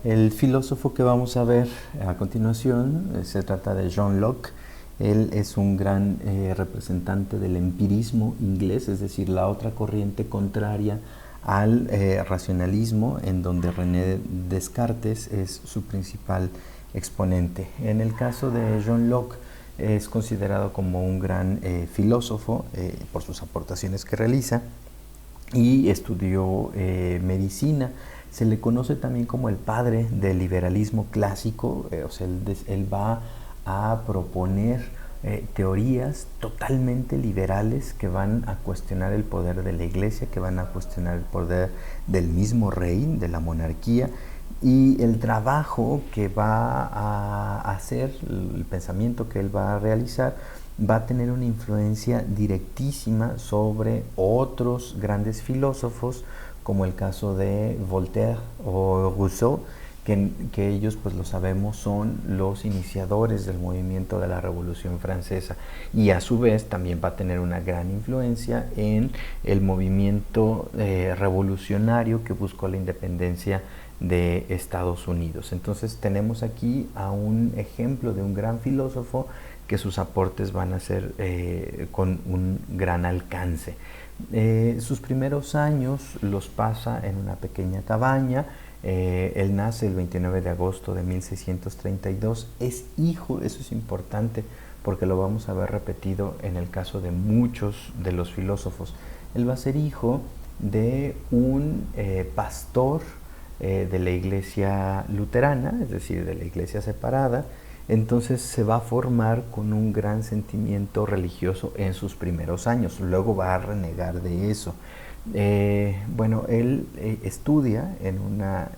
El filósofo que vamos a ver a continuación se trata de John Locke. Él es un gran representante del empirismo inglés, es decir, la otra corriente contraria al racionalismo, en donde René Descartes es su principal exponente. En el caso de John Locke, es considerado como un gran filósofo por sus aportaciones que realiza, y estudió medicina. Se le conoce también como el padre del liberalismo clásico, o sea, él va a proponer teorías totalmente liberales que van a cuestionar el poder de la iglesia, que van a cuestionar el poder del mismo rey, de la monarquía, y el trabajo que va a hacer, el pensamiento que él va a realizar, va a tener una influencia directísima sobre otros grandes filósofos, como el caso de Voltaire o Rousseau, que ellos, pues lo sabemos, son los iniciadores del movimiento de la Revolución Francesa, y a su vez también va a tener una gran influencia en el movimiento revolucionario que buscó la independencia de Estados Unidos. Entonces tenemos aquí a un ejemplo de un gran filósofo que sus aportes van a ser con un gran alcance. Sus primeros años los pasa en una pequeña cabaña. Él nace el 29 de agosto de 1632. Es hijo, eso es importante porque lo vamos a ver repetido en el caso de muchos de los filósofos. Él va a ser hijo de un pastor de la iglesia luterana, es decir, de la iglesia separada. Entonces se va a formar con un gran sentimiento religioso en sus primeros años, luego va a renegar de eso. Bueno, él estudia en una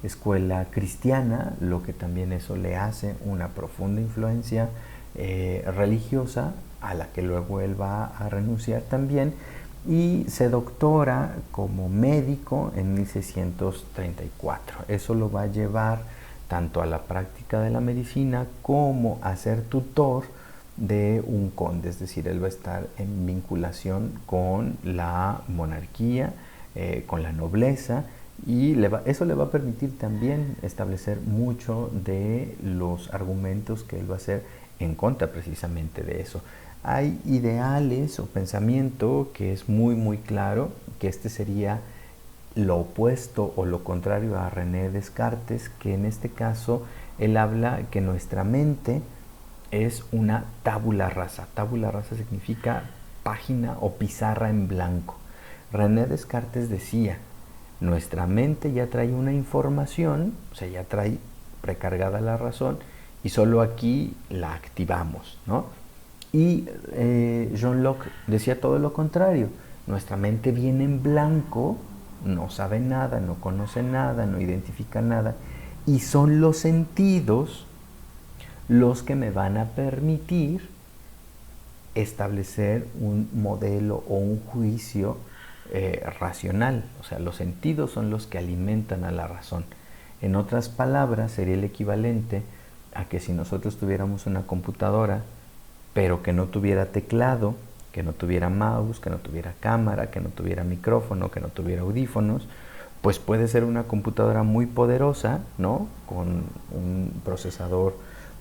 escuela cristiana, lo que también eso le hace una profunda influencia religiosa, a la que luego él va a renunciar también, y se doctora como médico en 1634. Eso lo va a llevar tanto a la práctica de la medicina como a ser tutor de un conde, es decir, él va a estar en vinculación con la monarquía, con la nobleza, y eso le va a permitir también establecer mucho de los argumentos que él va a hacer en contra precisamente de eso. Hay ideales o pensamiento que es muy claro, que este sería lo opuesto o lo contrario a René Descartes, que en este caso él habla que nuestra mente es una tabula rasa. Tabula rasa significa página o pizarra en blanco. René Descartes decía, nuestra mente ya trae una información, o sea, ya trae precargada la razón, y solo aquí la activamos, ¿no? Y John Locke decía todo lo contrario, nuestra mente viene en blanco, no sabe nada, no conoce nada, no identifica nada, y son los sentidos los que me van a permitir establecer un modelo o un juicio racional. O sea, los sentidos son los que alimentan a la razón. En otras palabras, sería el equivalente a que si nosotros tuviéramos una computadora, pero que no tuviera teclado, que no tuviera mouse, que no tuviera cámara, que no tuviera micrófono, que no tuviera audífonos, pues puede ser una computadora muy poderosa, ¿no? Con un procesador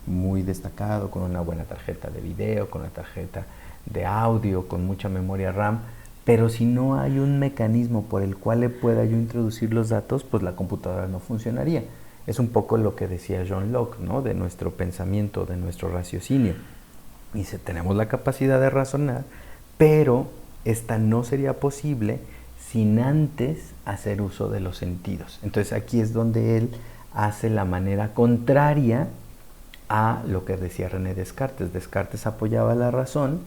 muy destacado, con una buena tarjeta de video, con una tarjeta de audio, con mucha memoria RAM, pero si no hay un mecanismo por el cual le pueda yo introducir los datos, pues la computadora no funcionaría. Es un poco lo que decía John Locke, ¿no? De nuestro pensamiento, de nuestro raciocinio. Y si tenemos la capacidad de razonar, pero esta no sería posible sin antes hacer uso de los sentidos. Entonces aquí es donde él hace la manera contraria a lo que decía René Descartes. Descartes apoyaba la razón,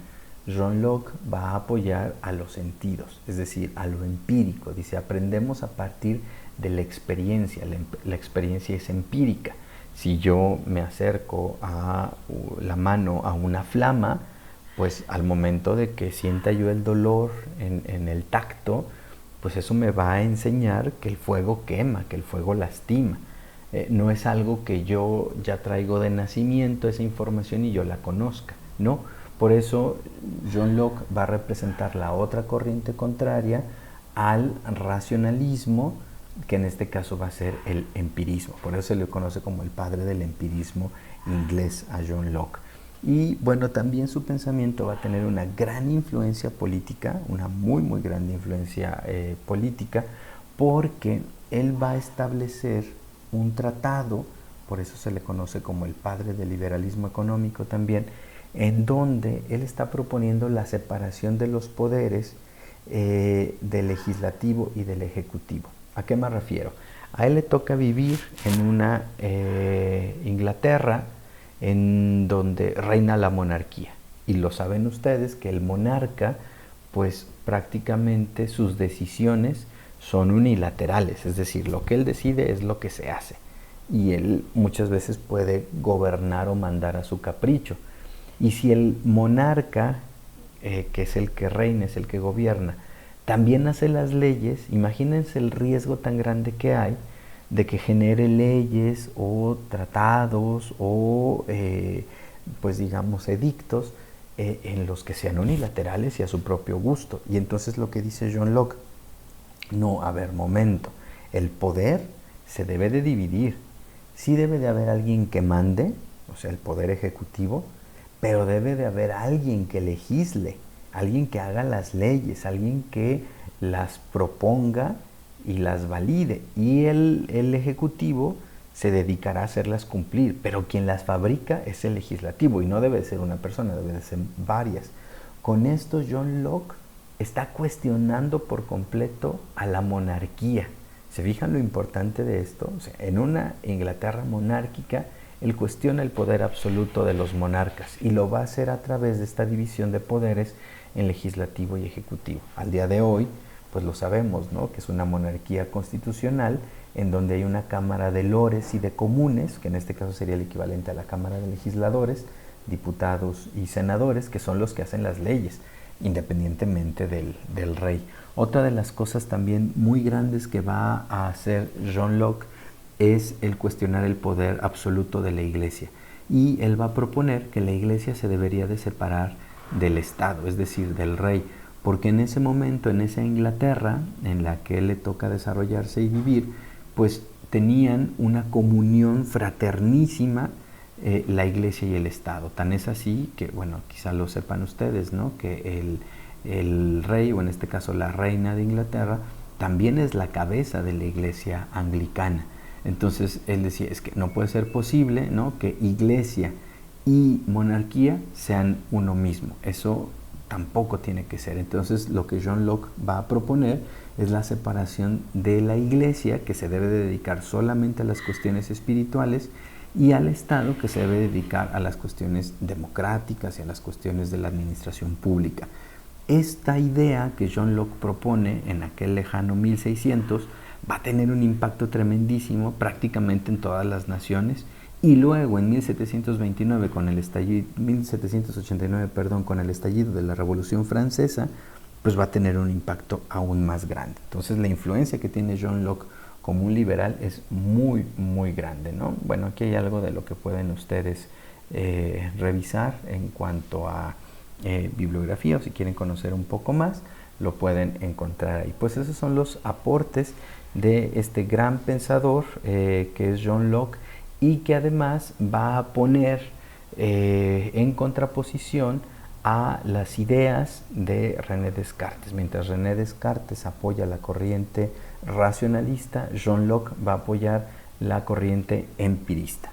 John Locke va a apoyar a los sentidos, es decir, a lo empírico. Dice, aprendemos a partir de la experiencia, la experiencia es empírica. Si yo me acerco a la mano a una flama, pues al momento de que sienta yo el dolor en el tacto, pues eso me va a enseñar que el fuego quema, que el fuego lastima. No es algo que yo ya traigo de nacimiento, esa información, y yo la conozca, ¿no? Por eso John Locke va a representar la otra corriente contraria al racionalismo, que en este caso va a ser el empirismo. Por eso se le conoce como el padre del empirismo inglés a John Locke. Y bueno, también su pensamiento va a tener una gran influencia política, una muy grande influencia política, porque él va a establecer un tratado, por eso se le conoce como el padre del liberalismo económico también, en donde él está proponiendo la separación de los poderes del legislativo y del ejecutivo. ¿A qué me refiero? A él le toca vivir en una Inglaterra en donde reina la monarquía. Y lo saben ustedes que el monarca, pues prácticamente sus decisiones son unilaterales, es decir, lo que él decide es lo que se hace. Y él muchas veces puede gobernar o mandar a su capricho. Y si el monarca, que es el que reina, es el que gobierna, también hace las leyes, imagínense el riesgo tan grande que hay de que genere leyes o tratados o pues digamos edictos en los que sean unilaterales y a su propio gusto. Y entonces lo que dice John Locke, no, a ver, momento, el poder se debe de dividir. Sí debe de haber alguien que mande, o sea, el poder ejecutivo, pero debe de haber alguien que legisle, alguien que haga las leyes, alguien que las proponga y las valide. Y el ejecutivo se dedicará a hacerlas cumplir, pero quien las fabrica es el legislativo y no debe de ser una persona, debe de ser varias. Con esto John Locke está cuestionando por completo a la monarquía. ¿Se fijan lo importante de esto? O sea, en una Inglaterra monárquica, él cuestiona el poder absoluto de los monarcas y lo va a hacer a través de esta división de poderes en legislativo y ejecutivo. Al día de hoy, pues lo sabemos, ¿no? Que es una monarquía constitucional en donde hay una Cámara de Lores y de Comunes, que en este caso sería el equivalente a la Cámara de Legisladores, diputados y senadores, que son los que hacen las leyes, independientemente del rey. Otra de las cosas también muy grandes que va a hacer John Locke es el cuestionar el poder absoluto de la Iglesia. Y él va a proponer que la Iglesia se debería de separar del Estado, es decir, del rey, porque en ese momento, en esa Inglaterra en la que él le toca desarrollarse y vivir, pues tenían una comunión fraternísima la Iglesia y el Estado. Tan es así que, bueno, quizá lo sepan ustedes, ¿no? Que el rey, o en este caso la reina de Inglaterra, también es la cabeza de la Iglesia anglicana. Entonces él decía, es que no puede ser posible, ¿no?, que Iglesia y monarquía sean uno mismo. Eso tampoco tiene que ser. Entonces lo que John Locke va a proponer es la separación de la Iglesia, que se debe de dedicar solamente a las cuestiones espirituales, y al Estado, que se debe dedicar a las cuestiones democráticas y a las cuestiones de la administración pública. Esta idea que John Locke propone en aquel lejano 1600 va a tener un impacto tremendísimo prácticamente en todas las naciones, y luego en 1789 con el estallido, 1789, perdón, con el estallido de la Revolución Francesa, pues va a tener un impacto aún más grande. Entonces la influencia que tiene John Locke como un liberal es muy grande, ¿no? Bueno, aquí hay algo de lo que pueden ustedes revisar en cuanto a bibliografía, o si quieren conocer un poco más, lo pueden encontrar ahí. Pues esos son los aportes de este gran pensador que es John Locke, y que además va a poner en contraposición a las ideas de René Descartes. Mientras René Descartes apoya la corriente racionalista, John Locke va a apoyar la corriente empirista.